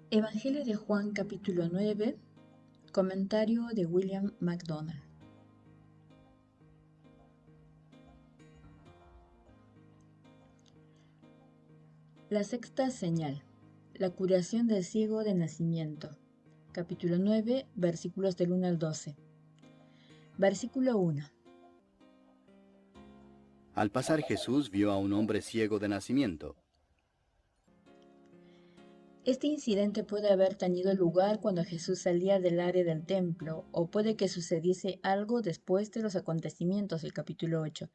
Evangelio de Juan capítulo 9, comentario de William MacDonald. La sexta señal, la curación del ciego de nacimiento. Capítulo 9, versículos del 1 al 12. Versículo 1. Al pasar Jesús vio a un hombre ciego de nacimiento. Este incidente puede haber tenido lugar cuando Jesús salía del área del templo, o puede que sucediese algo después de los acontecimientos del capítulo 8.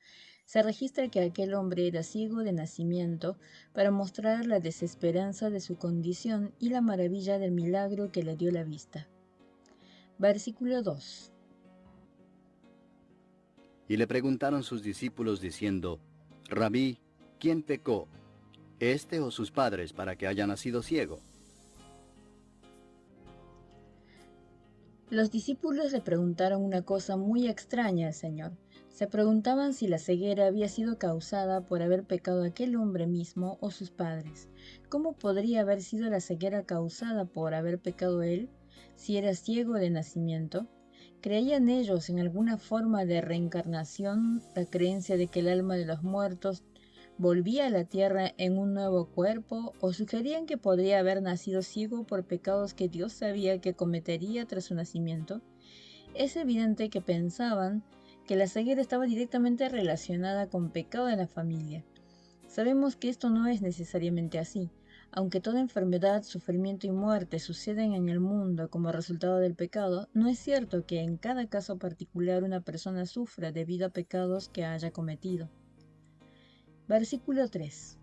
Se registra que aquel hombre era ciego de nacimiento para mostrar la desesperanza de su condición y la maravilla del milagro que le dio la vista. Versículo 2. Y le preguntaron sus discípulos diciendo, Rabí, ¿quién pecó, este o sus padres, para que haya nacido ciego? Los discípulos le preguntaron una cosa muy extraña al Señor. Se preguntaban si la ceguera había sido causada por haber pecado aquel hombre mismo o sus padres. ¿Cómo podría haber sido la ceguera causada por haber pecado él, si era ciego de nacimiento? ¿Creían ellos en alguna forma de reencarnación, la creencia de que el alma de los muertos volvía a la tierra en un nuevo cuerpo, o sugerían que podría haber nacido ciego por pecados que Dios sabía que cometería tras su nacimiento? Es evidente que pensaban que la ceguera estaba directamente relacionada con pecado de la familia. Sabemos que esto no es necesariamente así. Aunque toda enfermedad, sufrimiento y muerte suceden en el mundo como resultado del pecado, no es cierto que en cada caso particular una persona sufra debido a pecados que haya cometido. Versículo 3.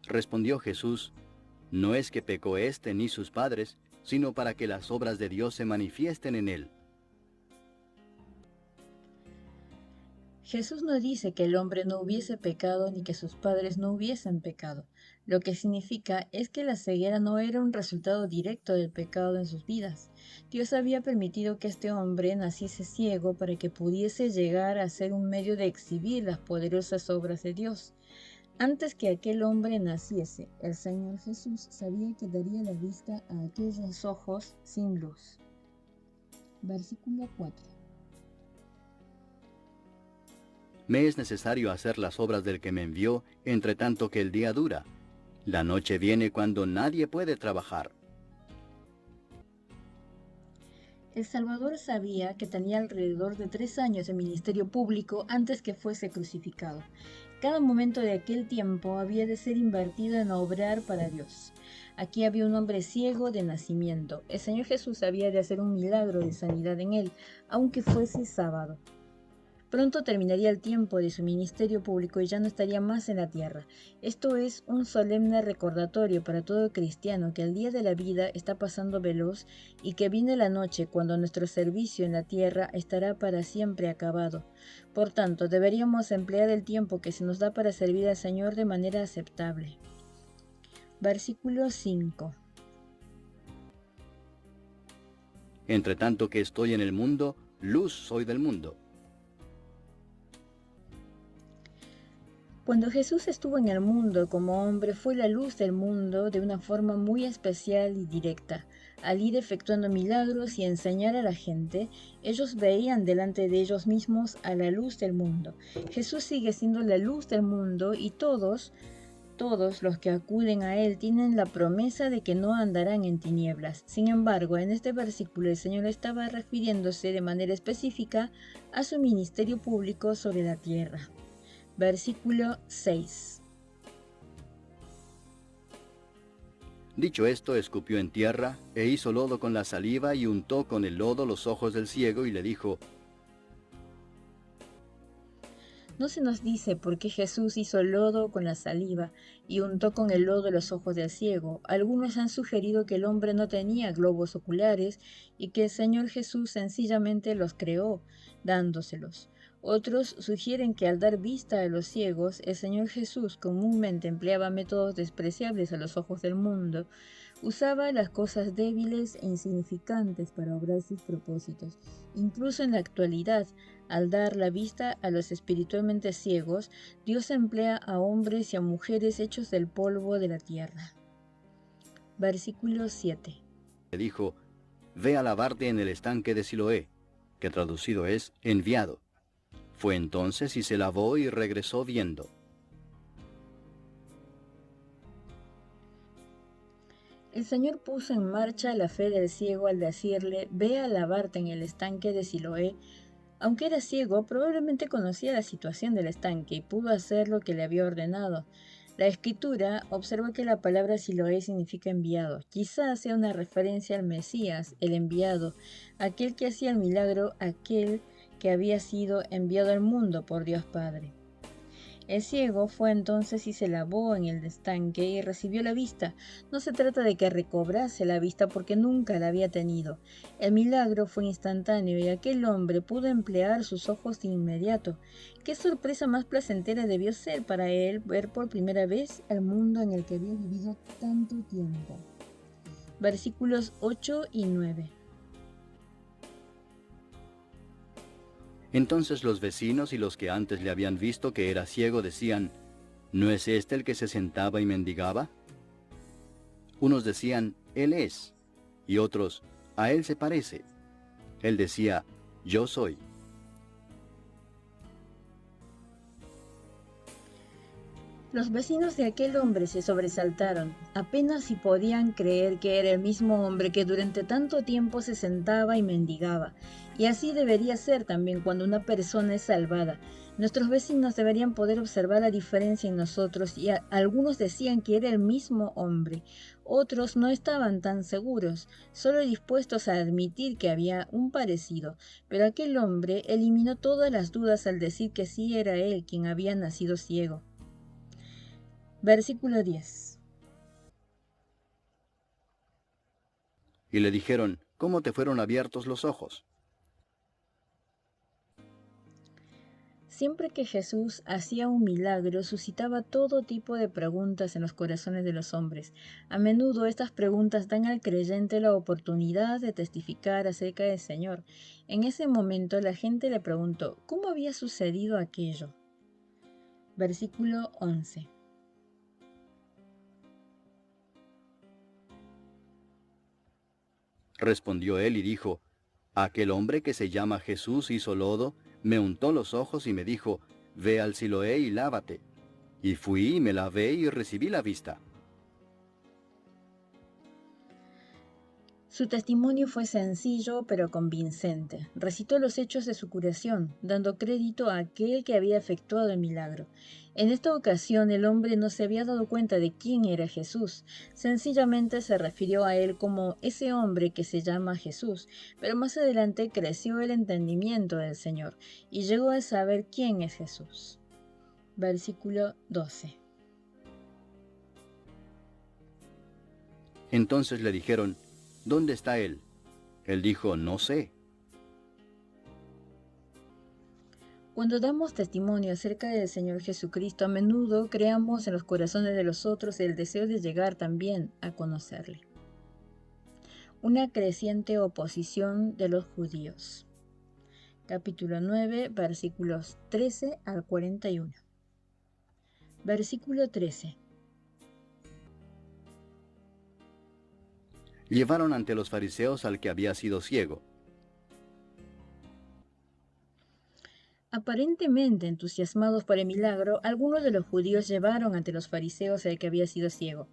Respondió Jesús, no es que pecó éste ni sus padres, sino para que las obras de Dios se manifiesten en él. Jesús no dice que el hombre no hubiese pecado ni que sus padres no hubiesen pecado. Lo que significa es que la ceguera no era un resultado directo del pecado en sus vidas. Dios había permitido que este hombre naciese ciego para que pudiese llegar a ser un medio de exhibir las poderosas obras de Dios. Antes que aquel hombre naciese, el Señor Jesús sabía que daría la vista a aquellos ojos sin luz. Versículo 4. Me es necesario hacer las obras del que me envió, entre tanto que el día dura. La noche viene cuando nadie puede trabajar. El Salvador sabía que tenía alrededor de 3 años de ministerio público antes que fuese crucificado. Cada momento de aquel tiempo había de ser invertido en obrar para Dios. Aquí había un hombre ciego de nacimiento. El Señor Jesús había de hacer un milagro de sanidad en él, aunque fuese sábado. Pronto terminaría el tiempo de su ministerio público y ya no estaría más en la tierra. Esto es un solemne recordatorio para todo cristiano que el día de la vida está pasando veloz y que viene la noche cuando nuestro servicio en la tierra estará para siempre acabado. Por tanto, deberíamos emplear el tiempo que se nos da para servir al Señor de manera aceptable. Versículo 5. Entre tanto que estoy en el mundo, luz soy del mundo. Cuando Jesús estuvo en el mundo como hombre, fue la luz del mundo de una forma muy especial y directa. Al ir efectuando milagros y enseñar a la gente, ellos veían delante de ellos mismos a la luz del mundo. Jesús sigue siendo la luz del mundo y todos los que acuden a Él tienen la promesa de que no andarán en tinieblas. Sin embargo, en este versículo el Señor estaba refiriéndose de manera específica a su ministerio público sobre la tierra. Versículo 6. Dicho esto, escupió en tierra, e hizo lodo con la saliva, y untó con el lodo los ojos del ciego, y le dijo, No se nos dice por qué Jesús hizo lodo con la saliva y untó con el lodo los ojos del ciego. Algunos han sugerido que el hombre no tenía globos oculares y que el Señor Jesús sencillamente los creó, dándoselos. Otros sugieren que al dar vista a los ciegos, el Señor Jesús comúnmente empleaba métodos despreciables a los ojos del mundo. Usaba las cosas débiles e insignificantes para obrar sus propósitos. Incluso en la actualidad, al dar la vista a los espiritualmente ciegos, Dios emplea a hombres y a mujeres hechos del polvo de la tierra. Versículo 7. Le dijo, ve a lavarte en el estanque de Siloé, que traducido es enviado. Fue entonces y se lavó y regresó viendo. El Señor puso en marcha la fe del ciego al decirle, ve a lavarte en el estanque de Siloé. Aunque era ciego, probablemente conocía la situación del estanque y pudo hacer lo que le había ordenado. La escritura observa que la palabra Siloé significa enviado. Quizás sea una referencia al Mesías, el enviado, aquel que hacía el milagro, aquel que había sido enviado al mundo por Dios Padre. El ciego fue entonces y se lavó en el estanque y recibió la vista. No se trata de que recobrase la vista porque nunca la había tenido. El milagro fue instantáneo y aquel hombre pudo emplear sus ojos de inmediato. Qué sorpresa más placentera debió ser para él ver por primera vez el mundo en el que había vivido tanto tiempo. Versículos 8 y 9. Entonces los vecinos y los que antes le habían visto que era ciego decían, ¿no es este el que se sentaba y mendigaba? Unos decían, él es, y otros, a él se parece. Él decía, yo soy. Los vecinos de aquel hombre se sobresaltaron, apenas si podían creer que era el mismo hombre que durante tanto tiempo se sentaba y mendigaba. Y así debería ser también cuando una persona es salvada. Nuestros vecinos deberían poder observar la diferencia en nosotros y algunos decían que era el mismo hombre. Otros no estaban tan seguros, solo dispuestos a admitir que había un parecido. Pero aquel hombre eliminó todas las dudas al decir que sí era él quien había nacido ciego. Versículo 10. Y le dijeron, ¿cómo te fueron abiertos los ojos? Siempre que Jesús hacía un milagro, suscitaba todo tipo de preguntas en los corazones de los hombres. A menudo estas preguntas dan al creyente la oportunidad de testificar acerca del Señor. En ese momento la gente le preguntó, ¿cómo había sucedido aquello? Versículo 11. Respondió él y dijo, aquel hombre que se llama Jesús hizo lodo, me untó los ojos y me dijo, ve al Siloé y lávate. Y fui y me lavé y recibí la vista. Su testimonio fue sencillo pero convincente. Recitó los hechos de su curación, dando crédito a aquel que había efectuado el milagro. En esta ocasión el hombre no se había dado cuenta de quién era Jesús. Sencillamente se refirió a él como ese hombre que se llama Jesús, pero más adelante creció el entendimiento del Señor y llegó a saber quién es Jesús. Versículo 12. Entonces le dijeron, ¿dónde está él? Él dijo, no sé. Cuando damos testimonio acerca del Señor Jesucristo, a menudo creamos en los corazones de los otros el deseo de llegar también a conocerle. Una creciente oposición de los judíos. Capítulo 9, versículos 13 al 41. Versículo 13. Llevaron ante los fariseos al que había sido ciego. Aparentemente entusiasmados por el milagro, algunos de los judíos llevaron ante los fariseos al que había sido ciego.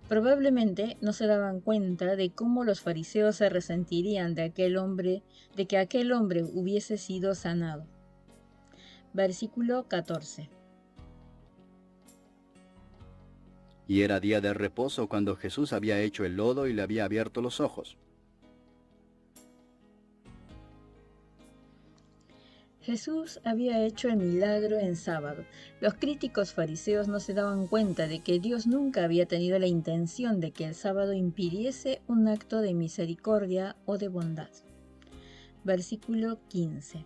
Probablemente no se daban cuenta de cómo los fariseos se resentirían de que aquel hombre hubiese sido sanado. Versículo 14. Y era día de reposo cuando Jesús había hecho el lodo y le había abierto los ojos. Jesús había hecho el milagro en sábado. Los críticos fariseos no se daban cuenta de que Dios nunca había tenido la intención de que el sábado impidiese un acto de misericordia o de bondad. Versículo 15.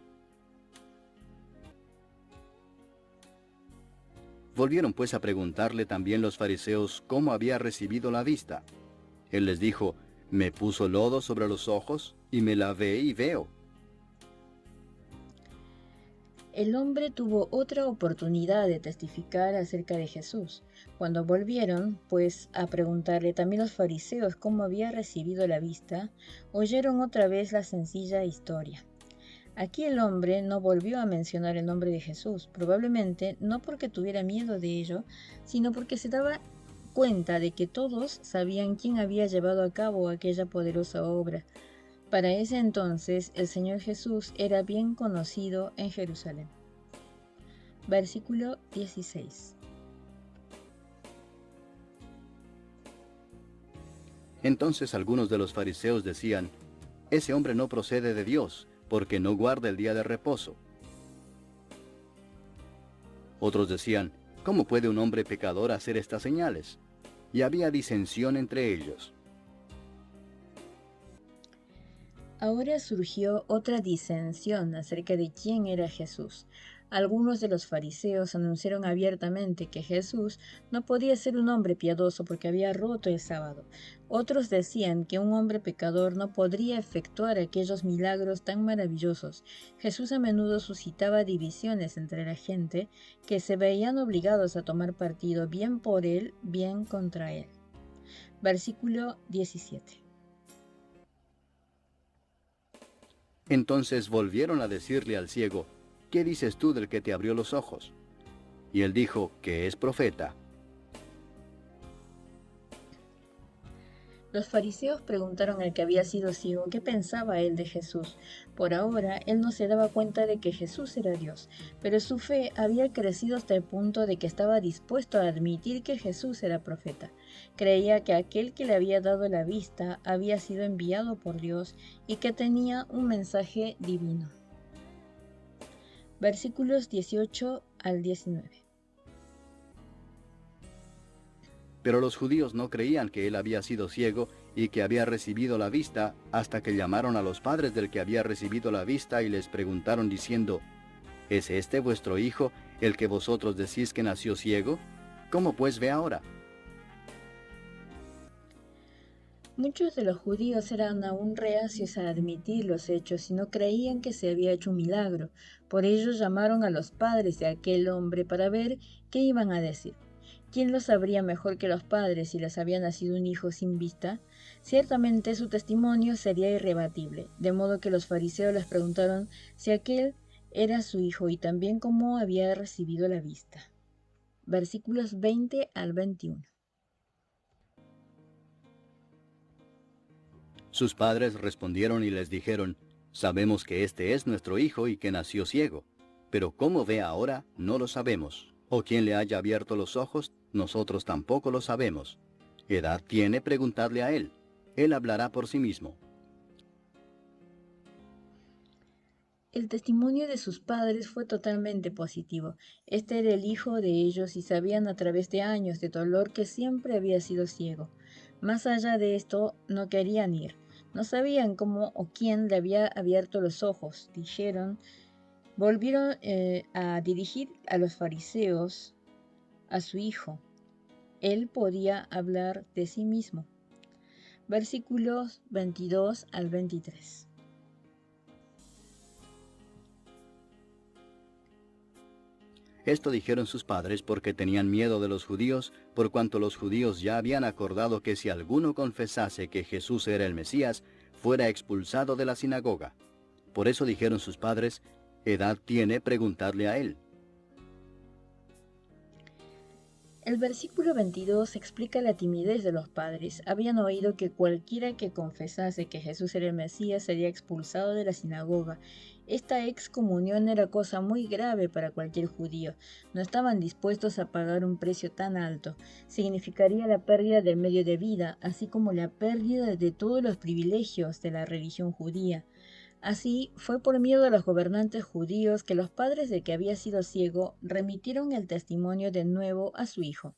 Volvieron pues a preguntarle también los fariseos cómo había recibido la vista. Él les dijo, me puso lodo sobre los ojos, y me lavé y veo. El hombre tuvo otra oportunidad de testificar acerca de Jesús. Cuando volvieron, pues, a preguntarle también los fariseos cómo había recibido la vista, oyeron otra vez la sencilla historia. Aquí el hombre no volvió a mencionar el nombre de Jesús, probablemente no porque tuviera miedo de ello, sino porque se daba cuenta de que todos sabían quién había llevado a cabo aquella poderosa obra. Para ese entonces el Señor Jesús era bien conocido en Jerusalén. Versículo 16. Entonces algunos de los fariseos decían, ese hombre no procede de Dios, porque no guarda el día de reposo. Otros decían, ¿cómo puede un hombre pecador hacer estas señales? Y había disensión entre ellos. Ahora surgió otra disensión acerca de quién era Jesús. Algunos de los fariseos anunciaron abiertamente que Jesús no podía ser un hombre piadoso porque había roto el sábado. Otros decían que un hombre pecador no podría efectuar aquellos milagros tan maravillosos. Jesús a menudo suscitaba divisiones entre la gente, que se veían obligados a tomar partido bien por él, bien contra él. Versículo 17. Entonces volvieron a decirle al ciego, ¿qué dices tú del que te abrió los ojos? Y él dijo que es profeta. Los fariseos preguntaron al que había sido ciego qué pensaba él de Jesús. Por ahora, él no se daba cuenta de que Jesús era Dios, pero su fe había crecido hasta el punto de que estaba dispuesto a admitir que Jesús era profeta. Creía que aquel que le había dado la vista había sido enviado por Dios y que tenía un mensaje divino. Versículos 18 al 19. Pero los judíos no creían que él había sido ciego y que había recibido la vista, hasta que llamaron a los padres del que había recibido la vista y les preguntaron diciendo, ¿es este vuestro hijo, el que vosotros decís que nació ciego? ¿Cómo pues ve ahora? Muchos de los judíos eran aún reacios a admitir los hechos y no creían que se había hecho un milagro. Por ello llamaron a los padres de aquel hombre para ver qué iban a decir. ¿Quién lo sabría mejor que los padres si les había nacido un hijo sin vista? Ciertamente su testimonio sería irrebatible, de modo que los fariseos les preguntaron si aquel era su hijo y también cómo había recibido la vista. Versículos 20 al 21. Sus padres respondieron y les dijeron, sabemos que este es nuestro hijo y que nació ciego, pero cómo ve ahora no lo sabemos, o quién le haya abierto los ojos, nosotros tampoco lo sabemos. ¿Edad tiene? Preguntadle a él. Él hablará por sí mismo. El testimonio de sus padres fue totalmente positivo. Este era el hijo de ellos y sabían a través de años de dolor que siempre había sido ciego. Más allá de esto, no querían ir. No sabían cómo o quién le había abierto los ojos. Volvieron a dirigir a los fariseos a su hijo. Él podía hablar de sí mismo. Versículos 22 al 23. Esto dijeron sus padres porque tenían miedo de los judíos, por cuanto los judíos ya habían acordado que si alguno confesase que Jesús era el Mesías, fuera expulsado de la sinagoga. Por eso dijeron sus padres, ¿edad tiene? Preguntadle a él. El versículo 22 explica la timidez de los padres. Habían oído que cualquiera que confesase que Jesús era el Mesías sería expulsado de la sinagoga. Esta excomunión era cosa muy grave para cualquier judío. No estaban dispuestos a pagar un precio tan alto. Significaría la pérdida del medio de vida, así como la pérdida de todos los privilegios de la religión judía. Así, fue por miedo a los gobernantes judíos que los padres de que había sido ciego remitieron el testimonio de nuevo a su hijo.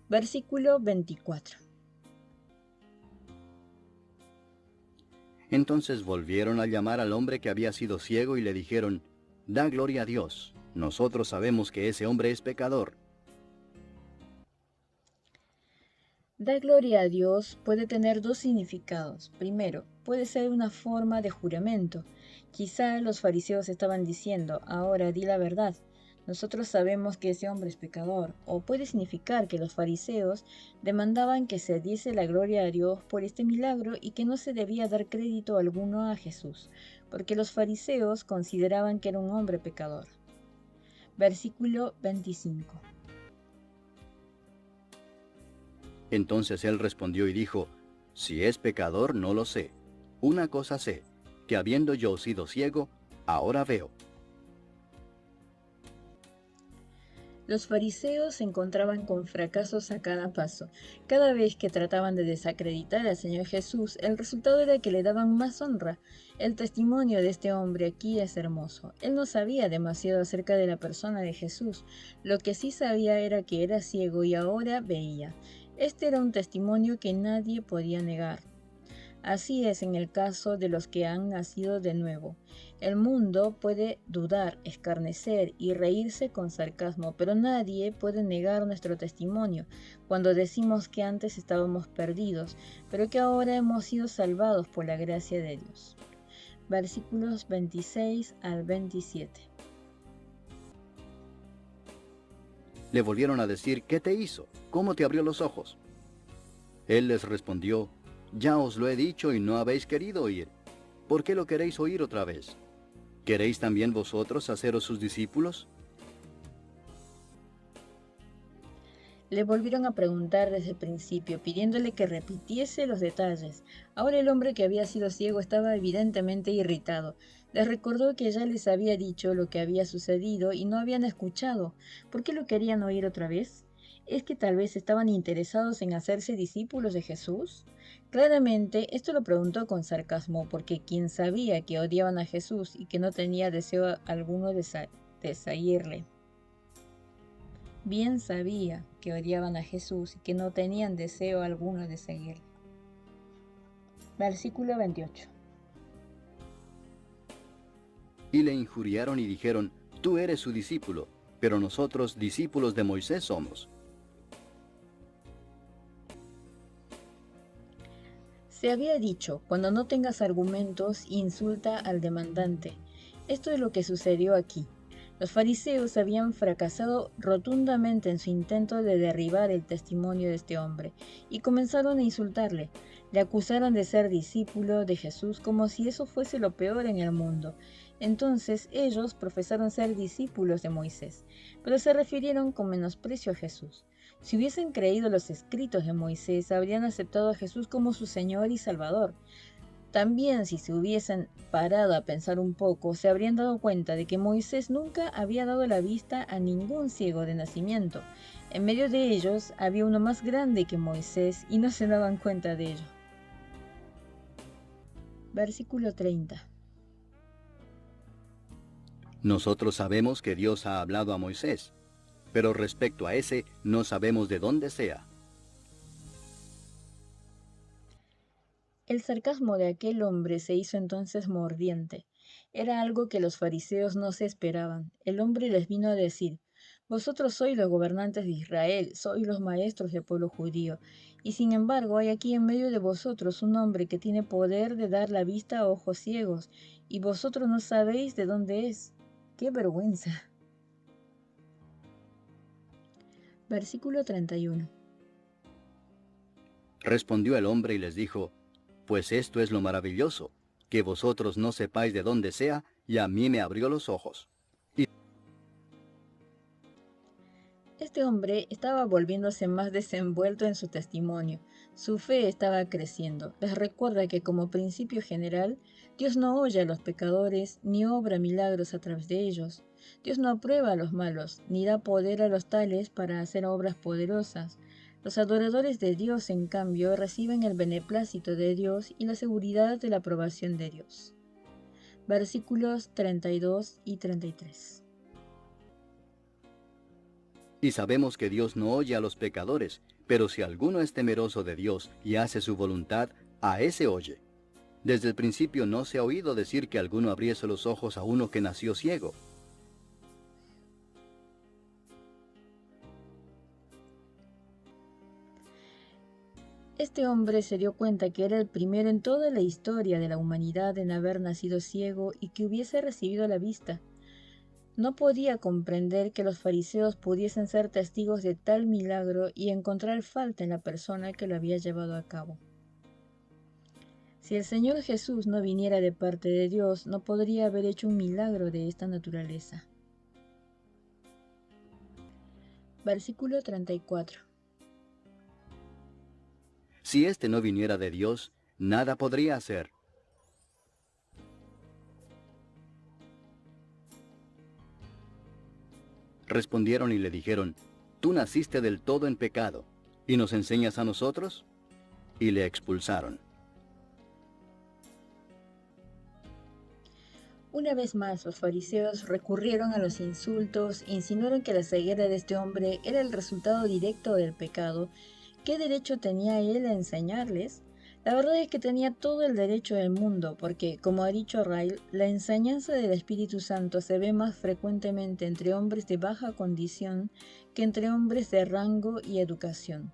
Versículo 24. Entonces volvieron a llamar al hombre que había sido ciego y le dijeron, da gloria a Dios, nosotros sabemos que ese hombre es pecador. Dar gloria a Dios puede tener dos significados. Primero, puede ser una forma de juramento. Quizá los fariseos estaban diciendo, ahora di la verdad. Nosotros sabemos que ese hombre es pecador. O puede significar que los fariseos demandaban que se diese la gloria a Dios por este milagro y que no se debía dar crédito alguno a Jesús, porque los fariseos consideraban que era un hombre pecador. Versículo 25. Entonces él respondió y dijo, si es pecador, no lo sé. Una cosa sé, que habiendo yo sido ciego, ahora veo. Los fariseos se encontraban con fracasos a cada paso. Cada vez que trataban de desacreditar al Señor Jesús, el resultado era que le daban más honra. El testimonio de este hombre aquí es hermoso. Él no sabía demasiado acerca de la persona de Jesús. Lo que sí sabía era que era ciego y ahora veía. Este era un testimonio que nadie podía negar. Así es en el caso de los que han nacido de nuevo. El mundo puede dudar, escarnecer y reírse con sarcasmo, pero nadie puede negar nuestro testimonio cuando decimos que antes estábamos perdidos, pero que ahora hemos sido salvados por la gracia de Dios. Versículos 26 al 27. Le volvieron a decir, ¿qué te hizo? ¿Cómo te abrió los ojos? Él les respondió, ya os lo he dicho y no habéis querido oír. ¿Por qué lo queréis oír otra vez? ¿Queréis también vosotros haceros sus discípulos? Le volvieron a preguntar desde el principio, pidiéndole que repitiese los detalles. Ahora el hombre que había sido ciego estaba evidentemente irritado. Les recordó que ya les había dicho lo que había sucedido y no habían escuchado. ¿Por qué lo querían oír otra vez? ¿Es que tal vez estaban interesados en hacerse discípulos de Jesús? Claramente, esto lo preguntó con sarcasmo, porque quien sabía que odiaban a Jesús y que no tenía deseo alguno de seguirle. Bien sabía que odiaban a Jesús y que no tenían deseo alguno de seguirle. Versículo 28. Y le injuriaron y dijeron, tú eres su discípulo, pero nosotros discípulos de Moisés somos. Se había dicho, cuando no tengas argumentos, insulta al demandante. Esto es lo que sucedió aquí. Los fariseos habían fracasado rotundamente en su intento de derribar el testimonio de este hombre y comenzaron a insultarle. Le acusaron de ser discípulo de Jesús como si eso fuese lo peor en el mundo. Entonces ellos profesaron ser discípulos de Moisés, pero se refirieron con menosprecio a Jesús. Si hubiesen creído los escritos de Moisés, habrían aceptado a Jesús como su Señor y Salvador. También si se hubiesen parado a pensar un poco, se habrían dado cuenta de que Moisés nunca había dado la vista a ningún ciego de nacimiento. En medio de ellos había uno más grande que Moisés y no se daban cuenta de ello. Versículo 30. Nosotros sabemos que Dios ha hablado a Moisés, pero respecto a ese no sabemos de dónde sea. El sarcasmo de aquel hombre se hizo entonces mordiente. Era algo que los fariseos no se esperaban. El hombre les vino a decir, vosotros sois los gobernantes de Israel, sois los maestros del pueblo judío, y sin embargo hay aquí en medio de vosotros un hombre que tiene poder de dar la vista a ojos ciegos, y vosotros no sabéis de dónde es. ¡Qué vergüenza! Versículo 31. Respondió el hombre y les dijo, pues esto es lo maravilloso, que vosotros no sepáis de dónde sea, y a mí me abrió los ojos. Este hombre estaba volviéndose más desenvuelto en su testimonio. Su fe estaba creciendo. Les recuerda que como principio general, Dios no oye a los pecadores ni obra milagros a través de ellos. Dios no aprueba a los malos, ni da poder a los tales para hacer obras poderosas. Los adoradores de Dios, en cambio, reciben el beneplácito de Dios y la seguridad de la aprobación de Dios. Versículos 32 y 33. Y sabemos que Dios no oye a los pecadores, pero si alguno es temeroso de Dios y hace su voluntad, a ese oye. Desde el principio no se ha oído decir que alguno abriese los ojos a uno que nació ciego. Este hombre se dio cuenta que era el primero en toda la historia de la humanidad en haber nacido ciego y que hubiese recibido la vista. No podía comprender que los fariseos pudiesen ser testigos de tal milagro y encontrar falta en la persona que lo había llevado a cabo. Si el Señor Jesús no viniera de parte de Dios, no podría haber hecho un milagro de esta naturaleza. Versículo 34. Si éste no viniera de Dios, nada podría hacer. Respondieron y le dijeron, tú naciste del todo en pecado, ¿y nos enseñas a nosotros? Y le expulsaron. Una vez más, los fariseos recurrieron a los insultos, insinuaron que la ceguera de este hombre era el resultado directo del pecado. ¿Qué derecho tenía él a enseñarles? La verdad es que tenía todo el derecho del mundo, porque, como ha dicho Ryle, la enseñanza del Espíritu Santo se ve más frecuentemente entre hombres de baja condición que entre hombres de rango y educación.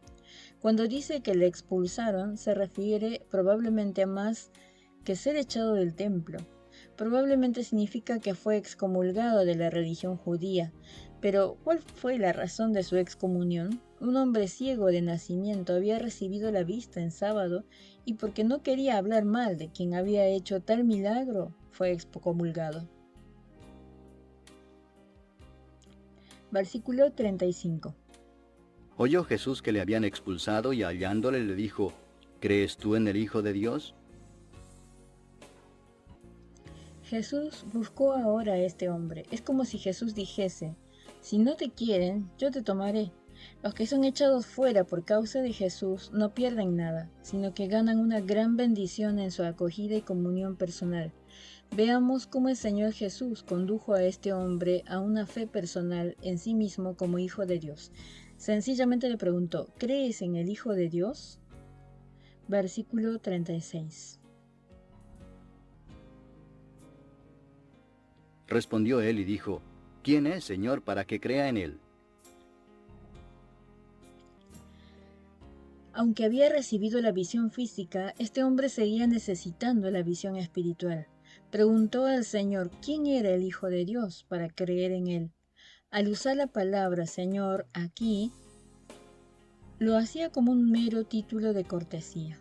Cuando dice que le expulsaron, se refiere probablemente a más que ser echado del templo. Probablemente significa que fue excomulgado de la religión judía. Pero, ¿cuál fue la razón de su excomunión? Un hombre ciego de nacimiento había recibido la vista en sábado y porque no quería hablar mal de quien había hecho tal milagro, fue excomulgado. Versículo 35. Oyó Jesús que le habían expulsado y hallándole le dijo, ¿crees tú en el Hijo de Dios? Jesús buscó ahora a este hombre. Es como si Jesús dijese, si no te quieren, yo te tomaré. Los que son echados fuera por causa de Jesús no pierden nada, sino que ganan una gran bendición en su acogida y comunión personal. Veamos cómo el Señor Jesús condujo a este hombre a una fe personal en sí mismo como Hijo de Dios. Sencillamente le preguntó, ¿crees en el Hijo de Dios? Versículo 36. Respondió él y dijo, ¿quién es, Señor, para que crea en él? Aunque había recibido la visión física, este hombre seguía necesitando la visión espiritual. Preguntó al Señor quién era el Hijo de Dios para creer en él. Al usar la palabra Señor aquí, lo hacía como un mero título de cortesía.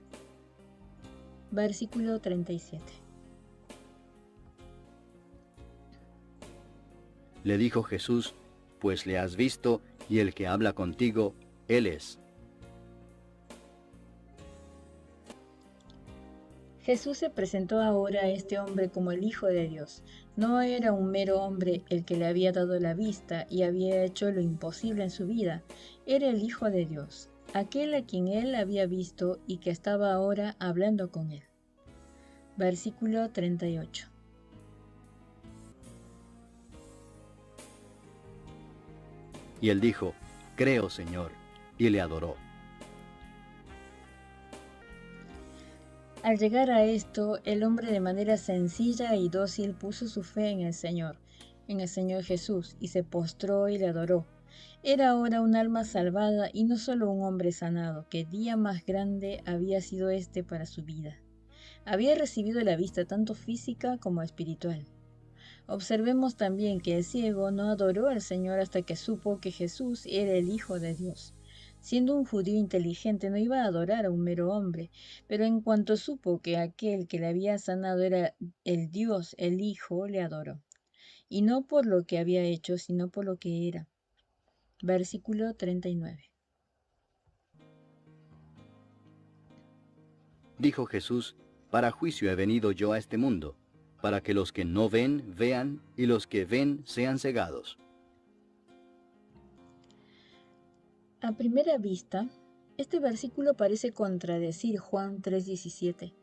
Versículo 37. Le dijo Jesús, pues le has visto, y el que habla contigo, él es. Jesús se presentó ahora a este hombre como el Hijo de Dios. No era un mero hombre el que le había dado la vista y había hecho lo imposible en su vida. Era el Hijo de Dios, aquel a quien él había visto y que estaba ahora hablando con él. Versículo 38. Y él dijo, creo, Señor, y le adoró. Al llegar a esto, el hombre de manera sencilla y dócil puso su fe en el Señor Jesús, y se postró y le adoró. Era ahora un alma salvada y no solo un hombre sanado, que día más grande había sido este para su vida. Había recibido la vista tanto física como espiritual. Observemos también que el ciego no adoró al Señor hasta que supo que Jesús era el Hijo de Dios. Siendo un judío inteligente no iba a adorar a un mero hombre, pero en cuanto supo que aquel que le había sanado era el Dios, el Hijo, le adoró. Y no por lo que había hecho, sino por lo que era. Versículo 39. Dijo Jesús, para juicio he venido yo a este mundo, para que los que no ven, vean, y los que ven sean cegados. A primera vista, este versículo parece contradecir Juan 3:17,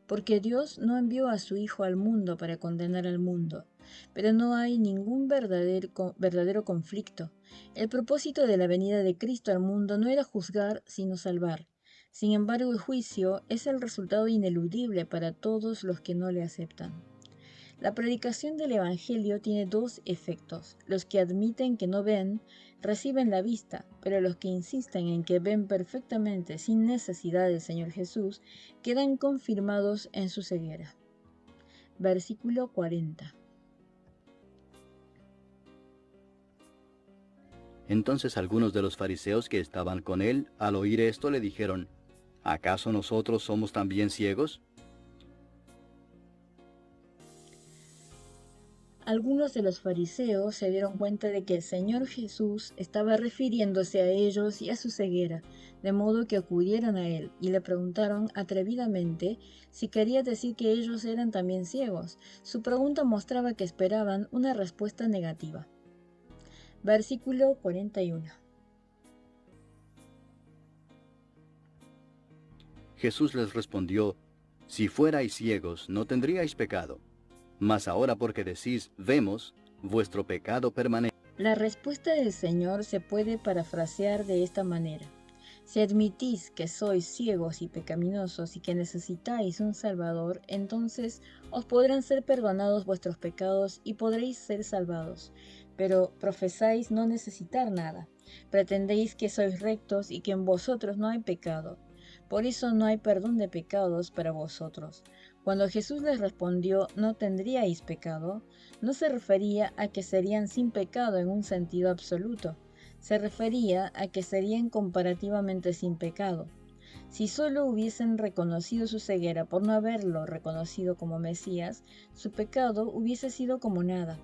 porque Dios no envió a su Hijo al mundo para condenar al mundo, pero no hay ningún verdadero conflicto. El propósito de la venida de Cristo al mundo no era juzgar, sino salvar. Sin embargo, el juicio es el resultado ineludible para todos los que no le aceptan. La predicación del Evangelio tiene dos efectos. Los que admiten que no ven, reciben la vista, pero los que insisten en que ven perfectamente sin necesidad del Señor Jesús, quedan confirmados en su ceguera. Versículo 40. Entonces algunos de los fariseos que estaban con él, al oír esto, le dijeron, ¿acaso nosotros somos también ciegos? Algunos de los fariseos se dieron cuenta de que el Señor Jesús estaba refiriéndose a ellos y a su ceguera, de modo que acudieron a él y le preguntaron atrevidamente si quería decir que ellos eran también ciegos. Su pregunta mostraba que esperaban una respuesta negativa. Versículo 41. Jesús les respondió, si fuerais ciegos, no tendríais pecado. Mas ahora porque decís, vemos, vuestro pecado permanece. La respuesta del Señor se puede parafrasear de esta manera. Si admitís que sois ciegos y pecaminosos y que necesitáis un Salvador, entonces os podrán ser perdonados vuestros pecados y podréis ser salvados. Pero profesáis no necesitar nada. Pretendéis que sois rectos y que en vosotros no hay pecado. Por eso no hay perdón de pecados para vosotros. Cuando Jesús les respondió, no tendríais pecado, no se refería a que serían sin pecado en un sentido absoluto. Se refería a que serían comparativamente sin pecado. Si solo hubiesen reconocido su ceguera por no haberlo reconocido como Mesías, su pecado hubiese sido como nada.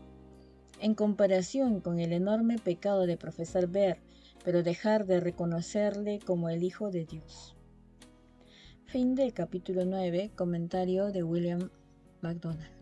En comparación con el enorme pecado de profesar ver, pero dejar de reconocerle como el Hijo de Dios. Fin del capítulo 9, comentario de William MacDonald.